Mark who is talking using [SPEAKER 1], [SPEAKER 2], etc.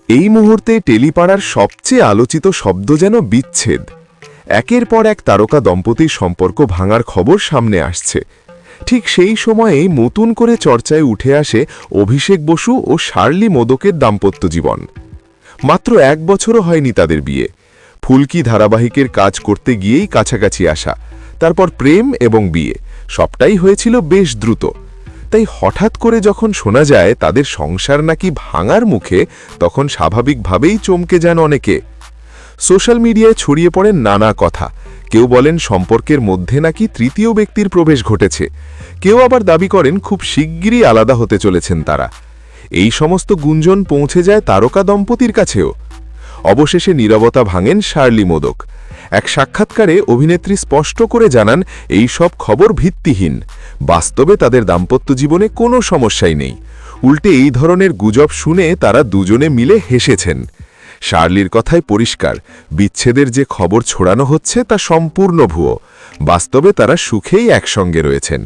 [SPEAKER 1] এই মুহূর্তে টেলিপাড়ার সবচেয়ে আলোচিত শব্দ যেন বিচ্ছেদ। একের পর এক তারকা দম্পতির সম্পর্ক ভাঙার খবর সামনে আসছে। ঠিক সেই সময়ে নতুন করে চর্চায় উঠে আসে অভিষেক বসু ও শার্লি মোদকের দাম্পত্য জীবন। মাত্র 1 বছরও হয়নি তাদের বিয়ে। ফুলকি ধারাবাহিকের কাজ করতে গিয়েই কাছাকাছি আসা, তারপর প্রেম এবং বিয়ে, সবটাই হয়েছিল বেশ দ্রুত। তাই হঠাৎ করে যখন শোনা যায় তাদের সংসার নাকি ভাঙার মুখে, তখন স্বাভাবিকভাবেই চমকে যান অনেকে। সোশ্যাল মিডিয়ায় ছড়িয়ে পড়েন নানা কথা। কেউ বলেন সম্পর্কের মধ্যে নাকি তৃতীয় ব্যক্তির প্রবেশ ঘটেছে, কেউ আবার দাবি করেন খুব শিগগিরই আলাদা হতে চলেছেন তারা। এই সমস্ত গুঞ্জন পৌঁছে যায় তারকা দম্পতির কাছেও। অবশেষে নীরবতা ভাঙেন শার্লি মোদক। এক সাক্ষাৎকারে অভিনেত্রী স্পষ্ট করে জানান এই সব খবর ভিত্তিহীন। বাস্তবে তাদের দাম্পত্য জীবনে কোনো সমস্যাই নেই। উল্টে এই ধরনের গুজব শুনে তারা দুজনে মিলে হেসেছেন। শার্লির কথায় পরিষ্কার, বিচ্ছেদের যে খবর ছড়ানো হচ্ছে তা সম্পূর্ণ ভুয়ো। বাস্তবে তারা সুখেই একসঙ্গে রয়েছেন।